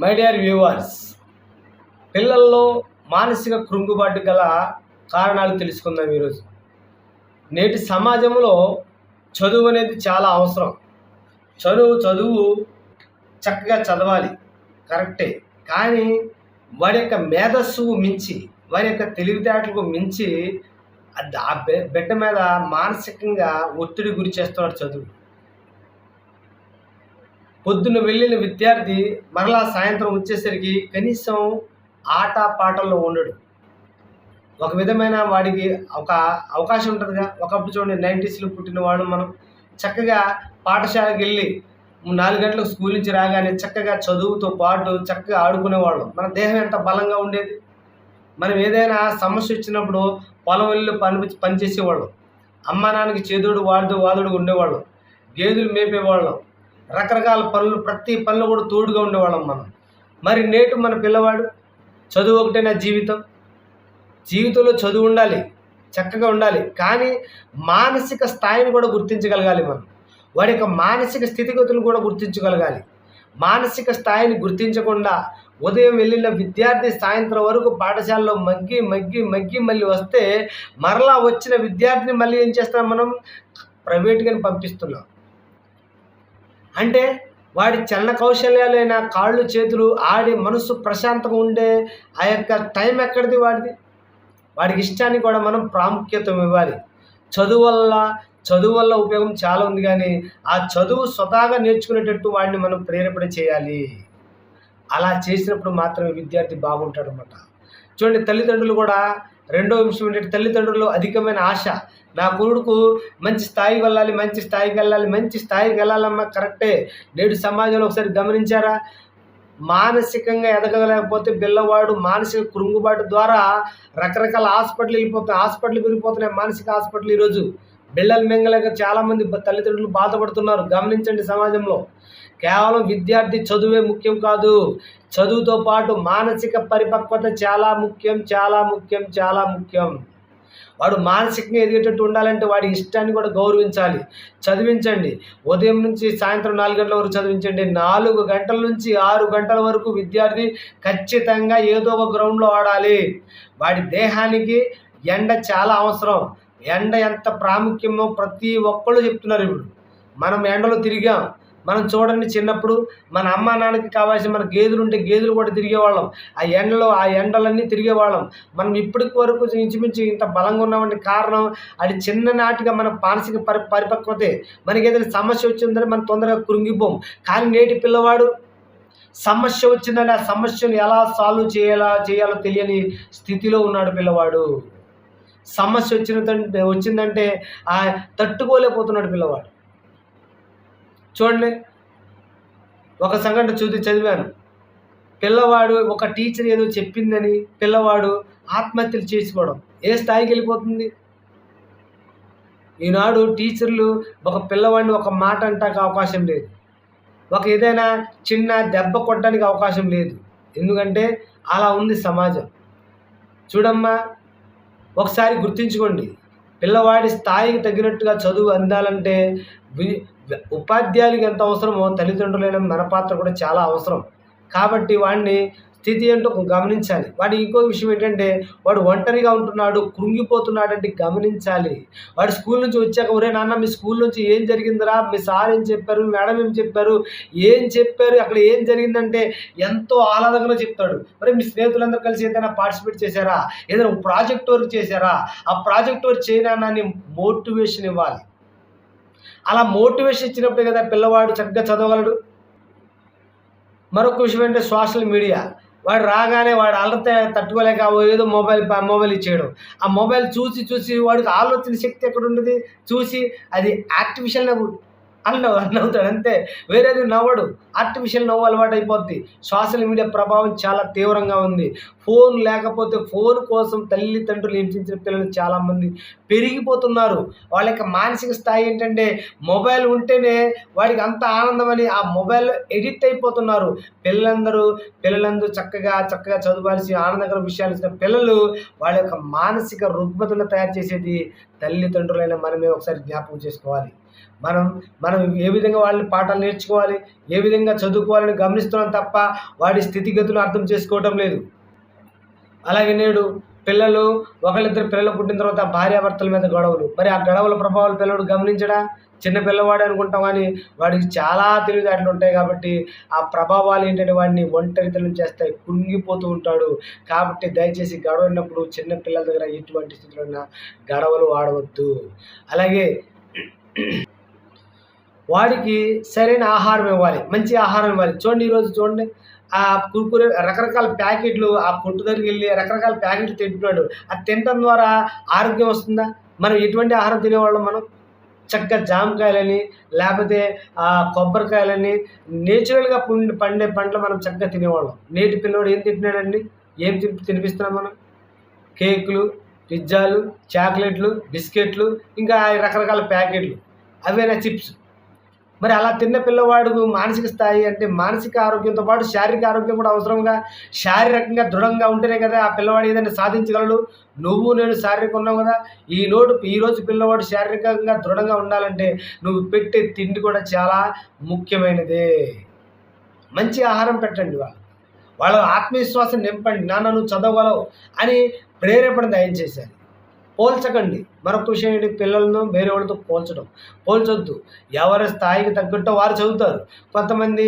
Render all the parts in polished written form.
My dear viewers, పిల్లల్లో మానసిక కృంగుబాటు గల కారణాలు తెలుసుకుందాం ఈరోజు. నేటి సమాజంలో చదువు అనేది చాలా అవసరం. చదువు చక్కగా చదవాలి, కరెక్టే. కానీ వారి యొక్క మేధస్సుకు మించి, వారి యొక్క తెలివితేటలకు మించి ఆ బిడ్డ మీద మానసికంగా ఒత్తిడి గురి చేస్తున్నాడు చదువు. పొద్దున్న వెళ్ళిన విద్యార్థి మరలా సాయంత్రం వచ్చేసరికి కనీసం ఆట పాటల్లో ఉండడు. ఒక విధమైన వాడికి ఒక అవకాశం ఉంటుందిగా. ఒకప్పుడు చూడండి, 90sలో పుట్టిన వాడు మనం చక్కగా పాఠశాలకు వెళ్ళి 4 గంటలకు స్కూల్ నుంచి రాగానే చక్కగా చదువుతో పాటు చక్కగా ఆడుకునేవాళ్ళం. మన దేహం ఎంత బలంగా ఉండేది. మనం ఏదైనా సమస్య వచ్చినప్పుడు పొలం వెళ్ళి పనిచేసేవాళ్ళం. అమ్మా నాన్నకి చేదోడు వాదుడు ఉండేవాళ్ళం. గేదెలు మేపేవాళ్ళం. రకరకాల పనులు, ప్రతి పనులు కూడా తోడుగా ఉండేవాళ్ళం మనం. మరి నేటి మన పిల్లవాడు చదువు ఒకటే నా జీవితంలో చదువు ఉండాలి, చక్కగా ఉండాలి. కానీ మానసిక స్థాయిని కూడా గుర్తించగలగాలి మనం. వాడి యొక్క మానసిక స్థితిగతులను కూడా గుర్తించగలగాలి. మానసిక స్థాయిని గుర్తించకుండా ఉదయం వెళ్ళిన విద్యార్థి సాయంత్రం వరకు పాఠశాలలో మగ్గి మళ్ళీ వస్తే మరలా వచ్చిన విద్యార్థిని మళ్ళీ ఏం చేస్తున్నాం మనం? ప్రైవేట్గానే పంపిస్తున్నాం. అంటే వాడి చలన కౌశల్యాలైన కాళ్ళు చేతులు ఆడి మనసు ప్రశాంతంగా ఉండే ఆ యొక్క టైం ఎక్కడిది వాడిది? వాడికి ఇష్టానికి కూడా మనం ప్రాముఖ్యత ఇవ్వాలి. చదువు వల్ల ఉపయోగం చాలా ఉంది, కానీ ఆ చదువు స్వతహాగా నేర్చుకునేటట్టు వాడిని మనం ప్రేరేపణ చేయాలి. అలా చేసినప్పుడు మాత్రమే విద్యార్థి బాగుంటాడు అన్నమాట. చూడండి, తల్లిదండ్రులు కూడా రెండో విషయం ఏంటంటే, తల్లిదండ్రులు అధికమైన ఆశ. నా కొడుకు మంచి స్థాయికి వెళ్ళాలమ్మా, కరెక్టే. నేడు సమాజంలో ఒకసారి గమనించారా? మానసికంగా ఎదగలేకపోతే పిల్లవాడు మానసిక కృంగుబాటు ద్వారా రకరకాల హాస్పిటల్ పెరిగిపోతున్నాయి. మానసిక హాస్పిటల్ ఈరోజు బిళ్ళలు మింగలేక చాలామంది తల్లిదండ్రులు బాధపడుతున్నారు. గమనించండి, సమాజంలో కేవలం విద్యార్థి చదువే ముఖ్యం కాదు. చదువుతో పాటు మానసిక పరిపక్వత చాలా ముఖ్యం. వాడు మానసికంగా ఎదిగేటట్టు ఉండాలంటే వాడి ఇష్టాన్ని కూడా గౌరవించాలి. చదివించండి. ఉదయం నుంచి సాయంత్రం 4 గంటల వరకు చదివించండి. 4 గంటల నుంచి 6 గంటల వరకు విద్యార్థి ఖచ్చితంగా ఏదో ఒక గ్రౌండ్లో ఆడాలి. వాడి దేహానికి ఎండ చాలా అవసరం. ఎండ ఎంత ప్రాముఖ్యమో ప్రతి ఒక్కళ్ళు చెప్తున్నారు. ఇప్పుడు మనం ఎండలో తిరిగాం. మనం చూడండి, చిన్నప్పుడు మన అమ్మా నాన్నకి కావాల్సిన మన గేదెలు ఉంటే గేదెలు కూడా తిరిగేవాళ్ళం. ఆ ఎండలన్నీ తిరిగేవాళ్ళం. మనం ఇప్పటికి వరకు ఇంచుమించు ఇంత బలంగా ఉన్నామంటే కారణం అది చిన్ననాటిగా మన మానసిక పరిపక్వతే. మనకి ఏదైనా సమస్య వచ్చిందంటే మనం తొందరగా కృంగిపోం. కానీ నేటి పిల్లవాడు సమస్య వచ్చిందంటే ఆ సమస్యను ఎలా సాల్వ్ చేయాలో తెలియని స్థితిలో ఉన్నాడు పిల్లవాడు. సమస్య వచ్చిందంటే తట్టుకోలేకపోతున్నాడు పిల్లవాడు. చూడండి, ఒక సంఘటన చదివాను. పిల్లవాడు ఒక టీచర్ ఏదో చెప్పిందని పిల్లవాడు ఆత్మహత్యలు చేసుకోవడం ఏ స్థాయికి వెళ్ళిపోతుంది? ఈనాడు టీచర్లు ఒక పిల్లవాడిని ఒక మాట అంటానికి అవకాశం లేదు. ఏదైనా చిన్న దెబ్బ కొట్టడానికి అవకాశం లేదు. ఎందుకంటే అలా ఉంది సమాజం. చూడమ్మా, ఒకసారి గుర్తించుకోండి, పిల్లవాడి స్థాయికి తగినట్టుగా చదువు అందాలంటే ఉపాధ్యాయులకి ఎంత అవసరమో తల్లిదండ్రులైన మన పాత్ర కూడా చాలా అవసరం. కాబట్టి వాడిని స్థితి ఏంటో గమనించాలి. వాడి ఇంకో విషయం ఏంటంటే, వాడు ఒంటరిగా ఉంటున్నాడు, కృంగిపోతున్నాడంటే గమనించాలి. వాడు స్కూల్ నుంచి వచ్చాక, ఒరే నాన్న మీ స్కూల్ నుంచి ఏం జరిగిందిరా, మీ సార్ ఏం చెప్పారు, మేడం ఏం చెప్పారు, అక్కడ ఏం జరిగిందంటే ఎంతో ఆహ్లాదంగా చెప్తాడు. మరి మీ స్నేహితులందరూ కలిసి ఏదైనా పార్టిసిపేట్ చేశారా, ఏదైనా ప్రాజెక్ట్ వర్క్ చేశారా, ఆ ప్రాజెక్ట్ వర్క్ చేయడాన్ని మోటివేషన్ ఇవ్వాలి. అలా మోటివేషన్ ఇచ్చినప్పుడే కదా పిల్లవాడు చక్కగా చదవగలడు. మరొక విషయం ఏంటంటే, సోషల్ మీడియా. వాడు రాగానే వాడు అల్లరితే తట్టుకోలేక ఏదో మొబైల్ ఇచ్చేయడం. ఆ మొబైల్ చూసి వాడికి ఆలోచన శక్తి ఎక్కడ ఉండదు. చూసి అది ఆర్టిఫిషియల్ నవ్వుతాడు అంతే, వేరేది నవ్వడు. ఆర్టిఫిషియల్ నవ్వు అలవాటు అయిపోద్ది. సోషల్ మీడియా ప్రభావం చాలా తీవ్రంగా ఉంది. ఫోన్ లేకపోతే ఫోన్ కోసం తల్లిదండ్రులు హింసించిన పిల్లలు చాలామంది పెరిగిపోతున్నారు. వాళ్ళ యొక్క మానసిక స్థాయి ఏంటంటే, మొబైల్ ఉంటేనే వాడికి అంత ఆనందం అని ఆ మొబైల్లో ఎడిక్ట్ అయిపోతున్నారు. పిల్లలందరూ చక్కగా చదవాల్సి ఆనందకర విషయాలు ఇచ్చిన పిల్లలు వాళ్ళ యొక్క మానసిక రుగ్మతలను తయారు చేసేది తల్లిదండ్రులైన మనమే ఒకసారి జ్ఞాపకం చేసుకోవాలి. మనం మనం ఏ విధంగా వాళ్ళని పాఠాలు నేర్చుకోవాలి, ఏ విధంగా చదువుకోవాలని గమనిస్తున్నాం తప్ప వాడి స్థితిగతులు అర్థం చేసుకోవటం లేదు. అలాగే నేడు పిల్లలు ఒకళ్ళిద్దరు పిల్లలు పుట్టిన తర్వాత భార్యాభర్తల మీద గొడవలు. మరి ఆ గొడవల ప్రభావాలు పిల్లడు గమనించడా? చిన్న పిల్లవాడే అనుకుంటాం కానీ వాడికి చాలా తెలివితేటలు ఉంటాయి కాబట్టి ఆ ప్రభావాలు ఏంటంటే వాడిని ఒంటరితనం చేస్తాయి, కృంగిపోతూ ఉంటాడు. కాబట్టి దయచేసి గొడవడినప్పుడు చిన్న పిల్లల దగ్గర ఎటువంటి స్థితిలో ఉన్న గొడవలు ఆడవద్దు. అలాగే వాడికి సరైన ఆహారం ఇవ్వాలి, మంచి ఆహారం ఇవ్వాలి. చూడండి ఈరోజు చూడండి ఆ కుర్కురే రకరకాల ప్యాకెట్లు ఆ కొట్టు దగ్గరికి వెళ్ళి రకరకాల ప్యాకెట్లు తింటున్నాడు. అది తినటం ద్వారా ఆరోగ్యం వస్తుందా? మనం ఎటువంటి ఆహారం తినేవాళ్ళం? మనం చక్కగా జామకాయలని లేకపోతే కొబ్బరికాయలని నేచురల్గా పండే పంటలు మనం చక్కగా తినేవాళ్ళం. నేటి పిల్లోడు ఏం తింటున్నాడండి? ఏం తినిపిస్తున్నాం మనం? కేకులు, పిజ్జాలు, చాక్లెట్లు, బిస్కెట్లు, ఇంకా రకరకాల ప్యాకెట్లు, అవేనా చిప్స్. మరి అలా తిన్న పిల్లవాడు మానసిక స్థాయి అంటే మానసిక ఆరోగ్యంతో పాటు శారీరక ఆరోగ్యం కూడా అవసరంగా. శారీరకంగా దృఢంగా ఉంటేనే కదా ఆ పిల్లవాడు ఏదైనా సాధించగలడు. నువ్వు నేను శారీరకంగా ఉన్నావు కదా. ఈరోజు పిల్లవాడు శారీరకంగా దృఢంగా ఉండాలంటే నువ్వు పెట్టే తిండి కూడా చాలా ముఖ్యమైనదే. మంచి ఆహారం పెట్టండి. వాళ్ళ ఆత్మవిశ్వాసం నింపండి. నాన్న నువ్వు చదవగలవు అని ప్రేరేపణ దయచేశారు. పోల్చకండి. మరొక విషయం ఏంటి? పిల్లలను వేరే వాళ్ళతో పోల్చొద్దు. ఎవరి స్థాయికి తగ్గట్టు వారు చదువుతారు. కొంతమంది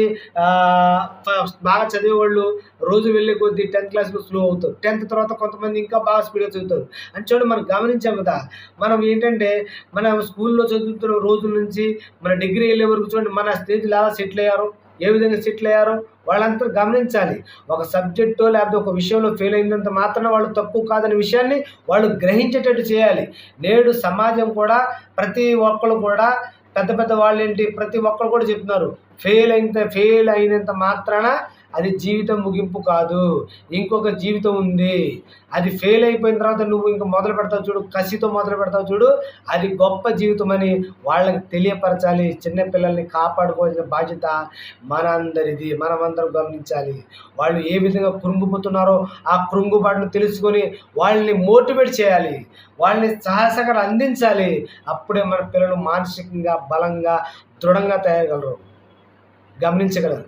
బాగా చదివేవాళ్ళు రోజు వెళ్ళే కొద్దీ 10th క్లాస్లో స్లో అవుతారు. 10th తర్వాత కొంతమంది ఇంకా బాగా స్పీడ్గా చదువుతారు. అని చూడండి మనం గమనించాం కదా. మనం ఏంటంటే మన స్కూల్లో చదువుతున్న రోజుల నుంచి మన డిగ్రీ వెళ్ళే వరకు చూడండి మన స్నేహితులు ఎలా సెటిల్ అయ్యారో, ఏ విధంగా సెటిల్ అయ్యారో వాళ్ళంతా గమనించాలి. ఒక సబ్జెక్టో లేకపోతే ఒక విషయంలో ఫెయిల్ అయినంత మాత్రాన వాళ్ళు తక్కువ కాదనే విషయాన్ని వాళ్ళు గ్రహించేటట్టు చేయాలి. నేడు సమాజం కూడా ప్రతి ఒక్కరు కూడా పెద్ద వాళ్ళు ఏంటి ప్రతి ఒక్కరు కూడా చెప్తున్నారు, ఫెయిల్ అయినంత మాత్రాన అది జీవితం ముగింపు కాదు, ఇంకొక జీవితం ఉంది. అది ఫెయిల్ అయిపోయిన తర్వాత నువ్వు ఇంకా మొదలు పెడతావు చూడు, కసితో మొదలు పెడతావు చూడు, అది గొప్ప జీవితం అని వాళ్ళకి తెలియపరచాలి. చిన్నపిల్లల్ని కాపాడుకోవాల్సిన బాధ్యత మనందరిది. మనమందరం గమనించాలి. వాళ్ళు ఏ విధంగా కృంగిపోతున్నారో ఆ కృంగుబాటును తెలుసుకొని వాళ్ళని మోటివేట్ చేయాలి, వాళ్ళని సహాయసహకారాలు అందించాలి. అప్పుడే మన పిల్లలు మానసికంగా బలంగా దృఢంగా తయారగలరు, గమనించగలరు.